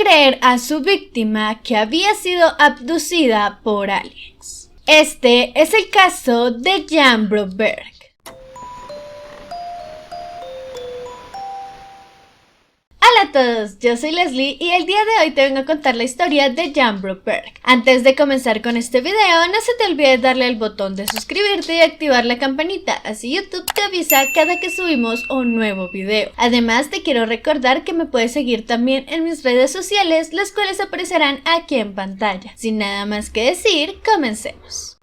creer a su víctima que había sido abducida por aliens. Este es el caso de Jan Broberg. Hola a todos, yo soy Leslie y el día de hoy te vengo a contar la historia de Jan Broberg. Antes de comenzar con este video, no se te olvide darle al botón de suscribirte y activar la campanita, así YouTube te avisa cada que subimos un nuevo video. Además, te quiero recordar que me puedes seguir también en mis redes sociales, las cuales aparecerán aquí en pantalla. Sin nada más que decir, comencemos.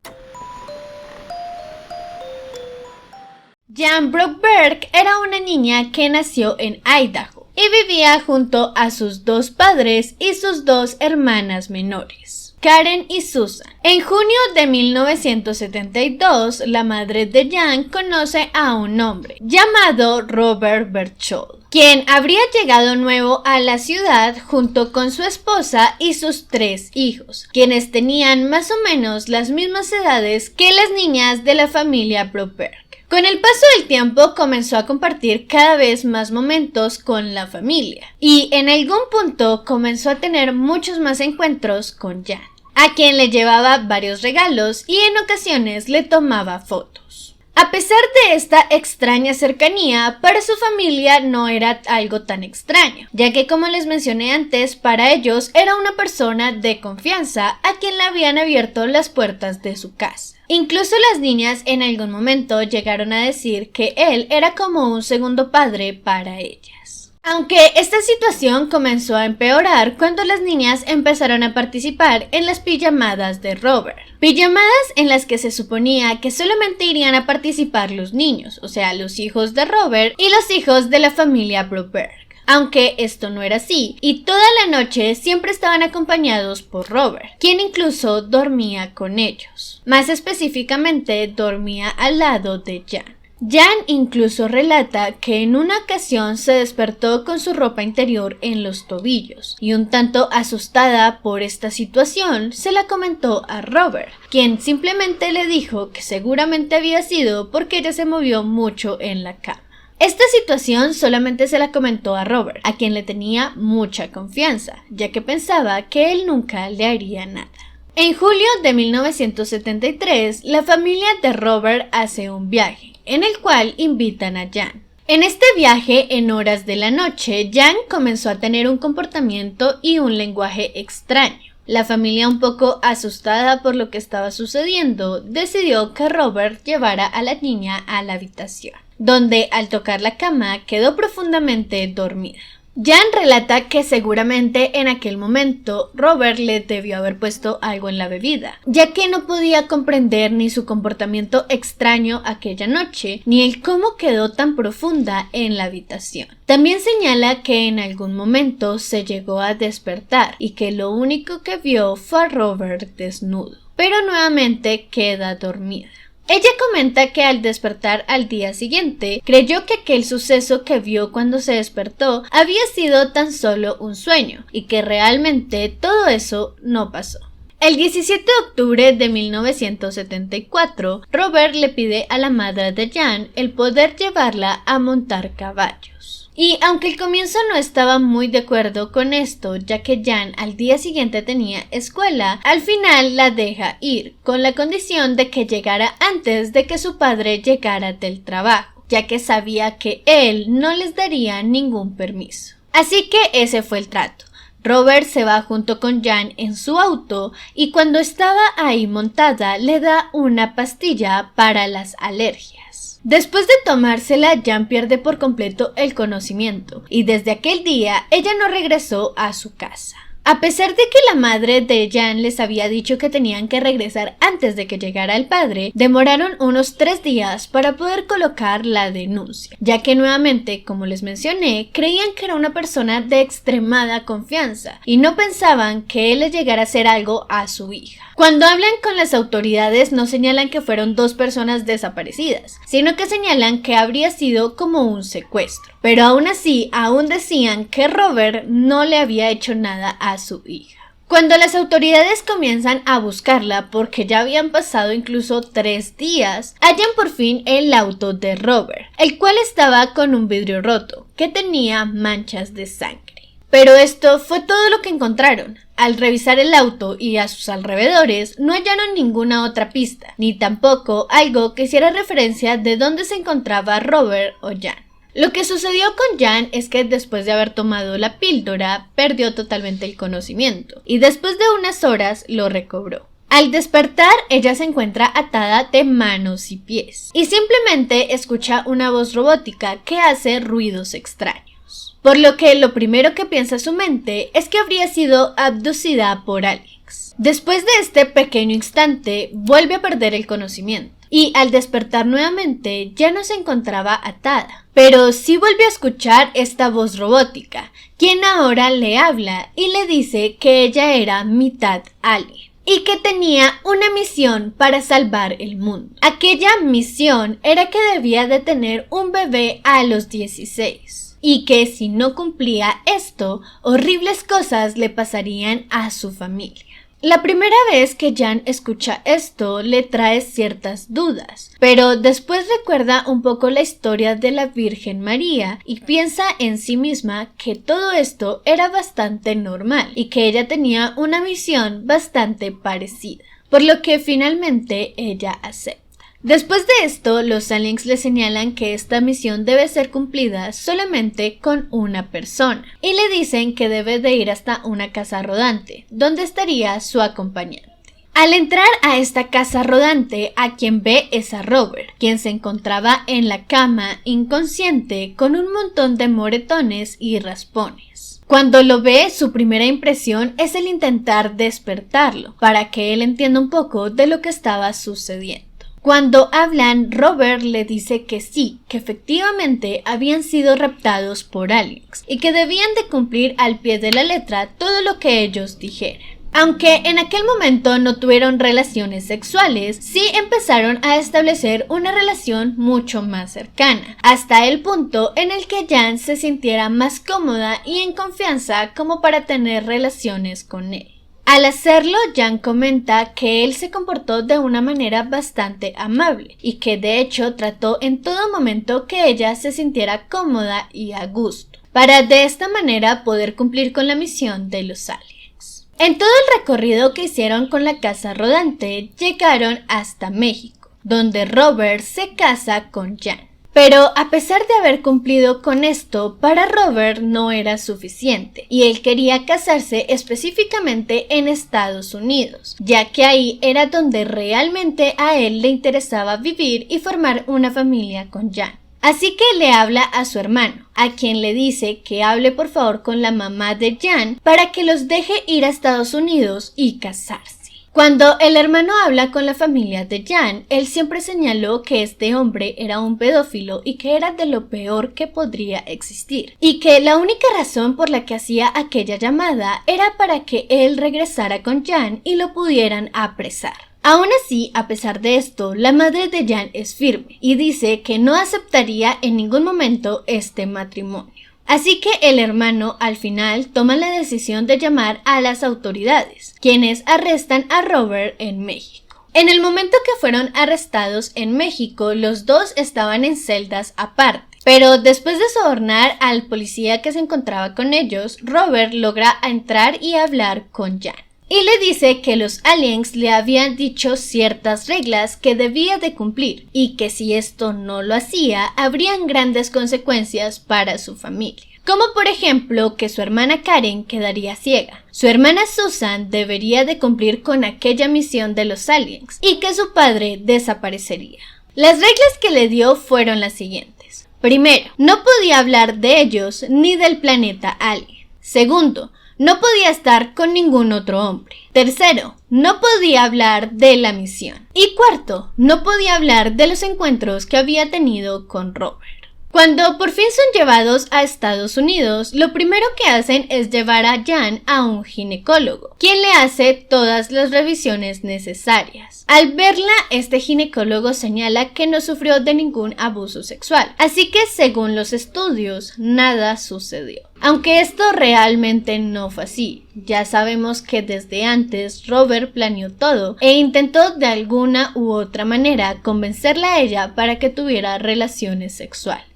Jan Broberg era una niña que nació en Idaho y vivía junto a sus dos padres y sus dos hermanas menores, Karen y Susan. En junio de 1972, la madre de Jan conoce a un hombre llamado Robert Berchtold, quien habría llegado nuevo a la ciudad junto con su esposa y sus 3 hijos, quienes tenían más o menos las mismas edades que las niñas de la familia Broberg. Con el paso del tiempo comenzó a compartir cada vez más momentos con la familia y en algún punto comenzó a tener muchos más encuentros con Jan, a quien le llevaba varios regalos y en ocasiones le tomaba fotos. A pesar de esta extraña cercanía, para su familia no era algo tan extraño, ya que como les mencioné antes, para ellos era una persona de confianza a quien le habían abierto las puertas de su casa. Incluso las niñas en algún momento llegaron a decir que él era como un segundo padre para ellas. Aunque esta situación comenzó a empeorar cuando las niñas empezaron a participar en las pijamadas de Robert. Pijamadas en las que se suponía que solamente irían a participar los niños, o sea, los hijos de Robert y los hijos de la familia Broberg. Aunque esto no era así, y toda la noche siempre estaban acompañados por Robert, quien incluso dormía con ellos. Más específicamente, dormía al lado de Jan. Jan incluso relata que en una ocasión se despertó con su ropa interior en los tobillos, y un tanto asustada por esta situación, se la comentó a Robert, quien simplemente le dijo que seguramente había sido porque ella se movió mucho en la cama. Esta situación solamente se la comentó a Robert, a quien le tenía mucha confianza, ya que pensaba que él nunca le haría nada. En julio de 1973, la familia de Robert hace un viaje, en el cual invitan a Jan. En este viaje, en horas de la noche, Jan comenzó a tener un comportamiento y un lenguaje extraño. La familia, un poco asustada por lo que estaba sucediendo, decidió que Robert llevara a la niña a la habitación, donde al tocar la cama quedó profundamente dormida. Jan relata que seguramente en aquel momento Robert le debió haber puesto algo en la bebida, ya que no podía comprender ni su comportamiento extraño aquella noche, ni el cómo quedó tan profunda en la habitación. También señala que en algún momento se llegó a despertar y que lo único que vio fue a Robert desnudo, pero nuevamente queda dormida. Ella comenta que al despertar al día siguiente, creyó que aquel suceso que vio cuando se despertó había sido tan solo un sueño y que realmente todo eso no pasó. El 17 de octubre de 1974, Robert le pide a la madre de Jan el poder llevarla a montar caballos. Y aunque al comienzo no estaba muy de acuerdo con esto, ya que Jan al día siguiente tenía escuela, al final la deja ir, con la condición de que llegara antes de que su padre llegara del trabajo, ya que sabía que él no les daría ningún permiso. Así que ese fue el trato. Robert se va junto con Jan en su auto y cuando estaba ahí montada le da una pastilla para las alergias. Después de tomársela, Jan pierde por completo el conocimiento y desde aquel día ella no regresó a su casa. A pesar de que la madre de Jan les había dicho que tenían que regresar antes de que llegara el padre, demoraron unos 3 días para poder colocar la denuncia, ya que nuevamente, como les mencioné, creían que era una persona de extremada confianza y no pensaban que él le llegara a hacer algo a su hija. Cuando hablan con las autoridades no señalan que fueron 2 personas desaparecidas, sino que señalan que habría sido como un secuestro. Pero aún así, aún decían que Robert no le había hecho nada a su hija. Cuando las autoridades comienzan a buscarla, porque ya habían pasado incluso 3 días, hallan por fin el auto de Robert, el cual estaba con un vidrio roto, que tenía manchas de sangre. Pero esto fue todo lo que encontraron. Al revisar el auto y a sus alrededores, no hallaron ninguna otra pista, ni tampoco algo que hiciera referencia de dónde se encontraba Robert o Jan. Lo que sucedió con Jan es que después de haber tomado la píldora, perdió totalmente el conocimiento, y después de unas horas lo recobró. Al despertar, ella se encuentra atada de manos y pies, y simplemente escucha una voz robótica que hace ruidos extraños. Por lo que lo primero que piensa su mente es que habría sido abducida por aliens. Después de este pequeño instante, vuelve a perder el conocimiento, y al despertar nuevamente ya no se encontraba atada, pero sí volvió a escuchar esta voz robótica, quien ahora le habla y le dice que ella era mitad alien y que tenía una misión para salvar el mundo. Aquella misión era que debía de tener un bebé a los 16 y que si no cumplía esto, horribles cosas le pasarían a su familia. La primera vez que Jan escucha esto le trae ciertas dudas, pero después recuerda un poco la historia de la Virgen María y piensa en sí misma que todo esto era bastante normal y que ella tenía una misión bastante parecida, por lo que finalmente ella acepta. Después de esto, los aliens le señalan que esta misión debe ser cumplida solamente con una persona y le dicen que debe de ir hasta una casa rodante, donde estaría su acompañante. Al entrar a esta casa rodante, a quien ve es a Robert, quien se encontraba en la cama inconsciente con un montón de moretones y raspones. Cuando lo ve, su primera impresión es el intentar despertarlo, para que él entienda un poco de lo que estaba sucediendo. Cuando hablan, Robert le dice que sí, que efectivamente habían sido raptados por aliens y que debían de cumplir al pie de la letra todo lo que ellos dijeran. Aunque en aquel momento no tuvieron relaciones sexuales, sí empezaron a establecer una relación mucho más cercana, hasta el punto en el que Jan se sintiera más cómoda y en confianza como para tener relaciones con él. Al hacerlo, Jan comenta que él se comportó de una manera bastante amable y que de hecho trató en todo momento que ella se sintiera cómoda y a gusto, para de esta manera poder cumplir con la misión de los aliens. En todo el recorrido que hicieron con la casa rodante, llegaron hasta México, donde Robert se casa con Jan. Pero a pesar de haber cumplido con esto, para Robert no era suficiente y él quería casarse específicamente en Estados Unidos, ya que ahí era donde realmente a él le interesaba vivir y formar una familia con Jan. Así que le habla a su hermano, a quien le dice que hable por favor con la mamá de Jan para que los deje ir a Estados Unidos y casarse. Cuando el hermano habla con la familia de Jan, él siempre señaló que este hombre era un pedófilo y que era de lo peor que podría existir, y que la única razón por la que hacía aquella llamada era para que él regresara con Jan y lo pudieran apresar. Aún así, a pesar de esto, la madre de Jan es firme y dice que no aceptaría en ningún momento este matrimonio. Así que el hermano al final toma la decisión de llamar a las autoridades, quienes arrestan a Robert en México. En el momento que fueron arrestados en México, los dos estaban en celdas aparte. Pero después de sobornar al policía que se encontraba con ellos, Robert logra entrar y hablar con Jan. Y le dice que los aliens le habían dicho ciertas reglas que debía de cumplir y que si esto no lo hacía, habrían grandes consecuencias para su familia. Como por ejemplo que su hermana Karen quedaría ciega, su hermana Susan debería de cumplir con aquella misión de los aliens y que su padre desaparecería. Las reglas que le dio fueron las siguientes. Primero, no podía hablar de ellos ni del planeta alien. Segundo, no podía estar con ningún otro hombre. Tercero, no podía hablar de la misión. Y cuarto, no podía hablar de los encuentros que había tenido con Robert. Cuando por fin son llevados a Estados Unidos, lo primero que hacen es llevar a Jan a un ginecólogo, quien le hace todas las revisiones necesarias. Al verla, este ginecólogo señala que no sufrió de ningún abuso sexual, así que según los estudios, nada sucedió. Aunque esto realmente no fue así, ya sabemos que desde antes Robert planeó todo e intentó de alguna u otra manera convencerla a ella para que tuviera relaciones sexuales.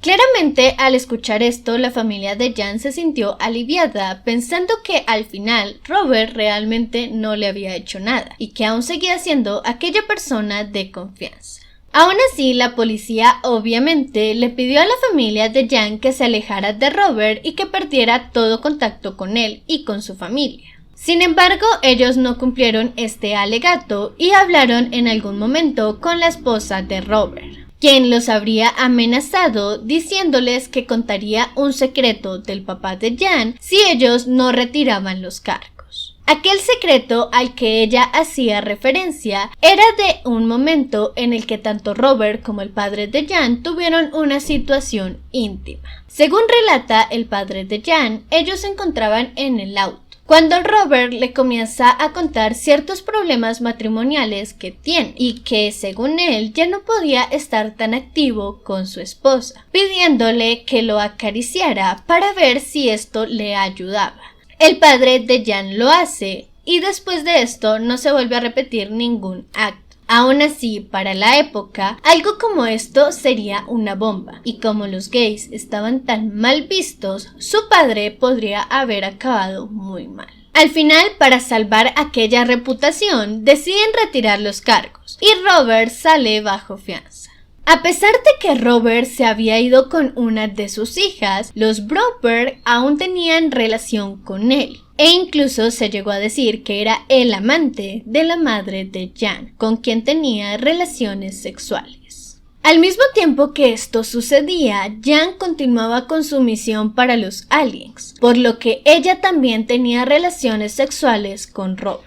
Claramente, al escuchar esto, la familia de Jan se sintió aliviada, pensando que al final Robert realmente no le había hecho nada y que aún seguía siendo aquella persona de confianza. Aún así, la policía obviamente le pidió a la familia de Jan que se alejara de Robert y que perdiera todo contacto con él y con su familia. Sin embargo, ellos no cumplieron este alegato y hablaron en algún momento con la esposa de Robert, quien los habría amenazado diciéndoles que contaría un secreto del papá de Jan si ellos no retiraban los cargos. Aquel secreto al que ella hacía referencia era de un momento en el que tanto Robert como el padre de Jan tuvieron una situación íntima. Según relata el padre de Jan, ellos se encontraban en el auto cuando Robert le comienza a contar ciertos problemas matrimoniales que tiene y que, según él, ya no podía estar tan activo con su esposa, pidiéndole que lo acariciara para ver si esto le ayudaba. El padre de Jan lo hace y después de esto no se vuelve a repetir ningún acto. Aún así, para la época, algo como esto sería una bomba, y como los gays estaban tan mal vistos, su padre podría haber acabado muy mal. Al final, para salvar aquella reputación, deciden retirar los cargos, y Robert sale bajo fianza. A pesar de que Robert se había ido con una de sus hijas, los Broberg aún tenían relación con él. E incluso se llegó a decir que era el amante de la madre de Jan, con quien tenía relaciones sexuales. Al mismo tiempo que esto sucedía, Jan continuaba con su misión para los aliens, por lo que ella también tenía relaciones sexuales con Robert.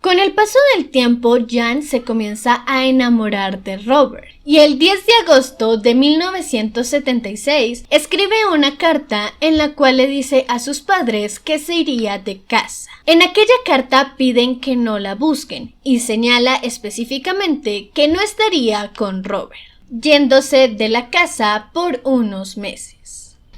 Con el paso del tiempo, Jan se comienza a enamorar de Robert y el 10 de agosto de 1976 escribe una carta en la cual le dice a sus padres que se iría de casa. En aquella carta piden que no la busquen y señala específicamente que no estaría con Robert, yéndose de la casa por unos meses.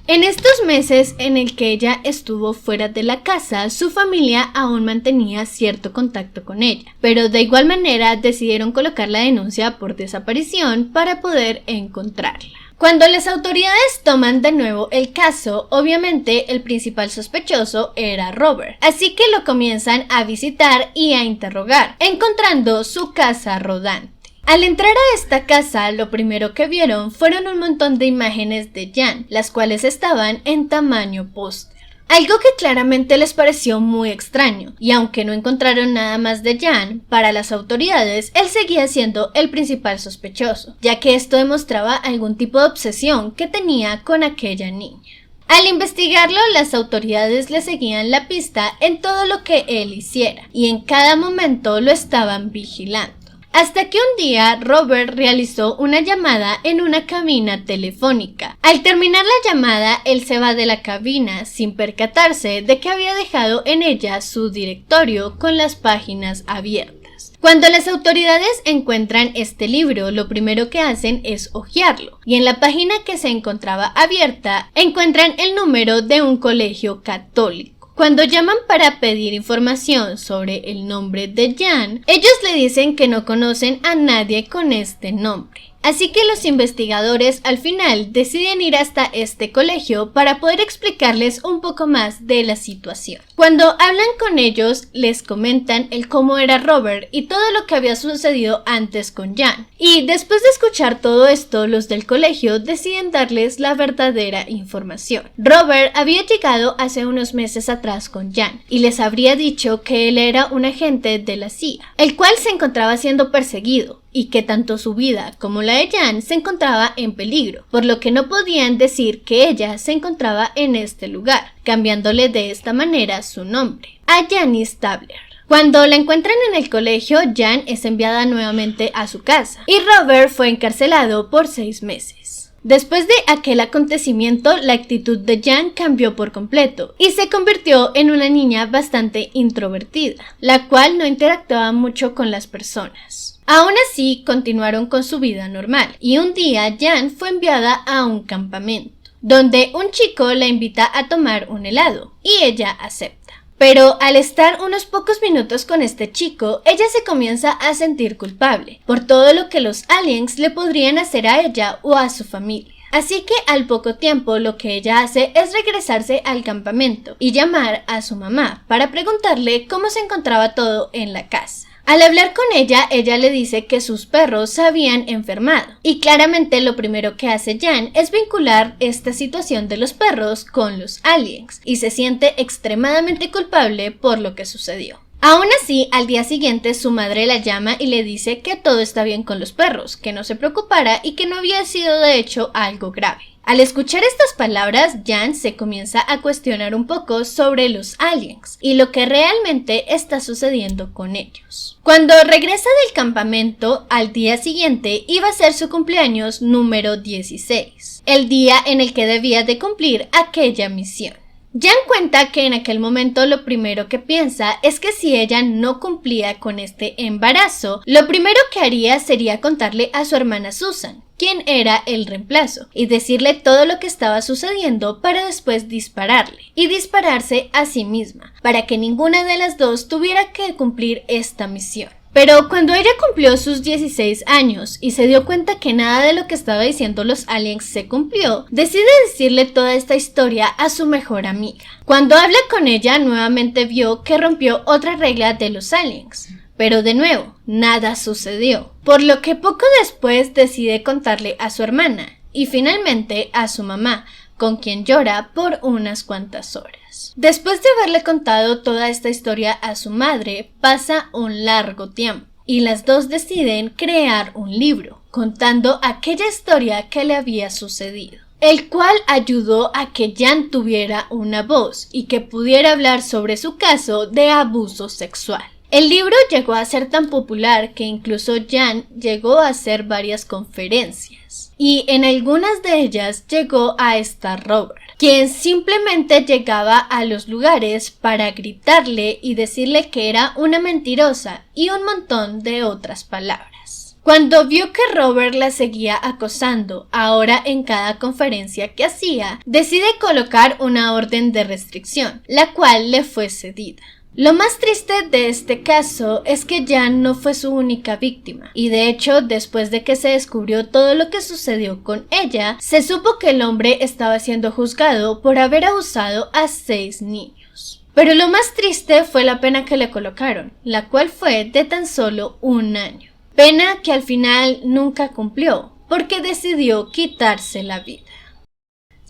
En estos meses en el que ella estuvo fuera de la casa, su familia aún mantenía cierto contacto con ella, pero de igual manera decidieron colocar la denuncia por desaparición para poder encontrarla. Cuando las autoridades toman de nuevo el caso, obviamente el principal sospechoso era Robert, así que lo comienzan a visitar y a interrogar, encontrando su casa rodante. Al entrar a esta casa, lo primero que vieron fueron un montón de imágenes de Jan, las cuales estaban en tamaño póster. Algo que claramente les pareció muy extraño, y aunque no encontraron nada más de Jan, para las autoridades él seguía siendo el principal sospechoso, ya que esto demostraba algún tipo de obsesión que tenía con aquella niña. Al investigarlo, las autoridades le seguían la pista en todo lo que él hiciera, y en cada momento lo estaban vigilando. Hasta que un día Robert realizó una llamada en una cabina telefónica. Al terminar la llamada, él se va de la cabina sin percatarse de que había dejado en ella su directorio con las páginas abiertas. Cuando las autoridades encuentran este libro, lo primero que hacen es hojearlo, y en la página que se encontraba abierta encuentran el número de un colegio católico. Cuando llaman para pedir información sobre el nombre de Jan, ellos le dicen que no conocen a nadie con este nombre. Así que los investigadores al final deciden ir hasta este colegio para poder explicarles un poco más de la situación. Cuando hablan con ellos, les comentan el cómo era Robert y todo lo que había sucedido antes con Jan. Y después de escuchar todo esto, los del colegio deciden darles la verdadera información. Robert había llegado hace unos meses atrás con Jan y les habría dicho que él era un agente de la CIA, el cual se encontraba siendo perseguido, y que tanto su vida como la de Jan se encontraba en peligro, por lo que no podían decir que ella se encontraba en este lugar, cambiándole de esta manera su nombre, a Janice Tabler. Cuando la encuentran en el colegio, Jan es enviada nuevamente a su casa, y Robert fue encarcelado por 6 meses. Después de aquel acontecimiento, la actitud de Jan cambió por completo y se convirtió en una niña bastante introvertida, la cual no interactuaba mucho con las personas. Aún así, continuaron con su vida normal, y un día Jan fue enviada a un campamento, donde un chico la invita a tomar un helado, y ella acepta. Pero al estar unos pocos minutos con este chico, ella se comienza a sentir culpable por todo lo que los aliens le podrían hacer a ella o a su familia. Así que al poco tiempo lo que ella hace es regresarse al campamento y llamar a su mamá para preguntarle cómo se encontraba todo en la casa. Al hablar con ella le dice que sus perros se habían enfermado y claramente lo primero que hace Jan es vincular esta situación de los perros con los aliens y se siente extremadamente culpable por lo que sucedió. Aún así, al día siguiente su madre la llama y le dice que todo está bien con los perros, que no se preocupara y que no había sido de hecho algo grave. Al escuchar estas palabras, Jan se comienza a cuestionar un poco sobre los aliens y lo que realmente está sucediendo con ellos. Cuando regresa del campamento, al día siguiente iba a ser su cumpleaños número 16, el día en el que debía de cumplir aquella misión. Jan cuenta que en aquel momento lo primero que piensa es que si ella no cumplía con este embarazo, lo primero que haría sería contarle a su hermana Susan, quien era el reemplazo, y decirle todo lo que estaba sucediendo para después dispararle y dispararse a sí misma, para que ninguna de las dos tuviera que cumplir esta misión. Pero cuando ella cumplió sus 16 años y se dio cuenta que nada de lo que estaba diciendo los aliens se cumplió, decide decirle toda esta historia a su mejor amiga. Cuando habla con ella, nuevamente vio que rompió otra regla de los aliens. Pero de nuevo, nada sucedió, por lo que poco después decide contarle a su hermana y finalmente a su mamá, con quien llora por unas cuantas horas. Después de haberle contado toda esta historia a su madre, pasa un largo tiempo y las dos deciden crear un libro, contando aquella historia que le había sucedido, el cual ayudó a que Jan tuviera una voz y que pudiera hablar sobre su caso de abuso sexual. El libro llegó a ser tan popular que incluso Jan llegó a hacer varias conferencias y en algunas de ellas llegó a estar Robert, quien simplemente llegaba a los lugares para gritarle y decirle que era una mentirosa y un montón de otras palabras. Cuando vio que Robert la seguía acosando, ahora en cada conferencia que hacía, decide colocar una orden de restricción, la cual le fue cedida. Lo más triste de este caso es que Jan no fue su única víctima y de hecho después de que se descubrió todo lo que sucedió con ella, se supo que el hombre estaba siendo juzgado por haber abusado a 6 niños. Pero lo más triste fue la pena que le colocaron, la cual fue de tan solo 1 año. Pena que al final nunca cumplió porque decidió quitarse la vida.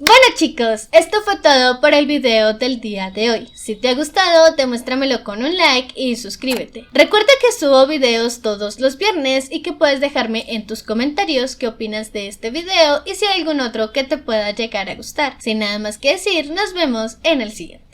Bueno chicos, esto fue todo por el video del día de hoy. Si te ha gustado, demuéstramelo con un like y suscríbete. Recuerda que subo videos todos los viernes y que puedes dejarme en tus comentarios qué opinas de este video y si hay algún otro que te pueda llegar a gustar. Sin nada más que decir, nos vemos en el siguiente.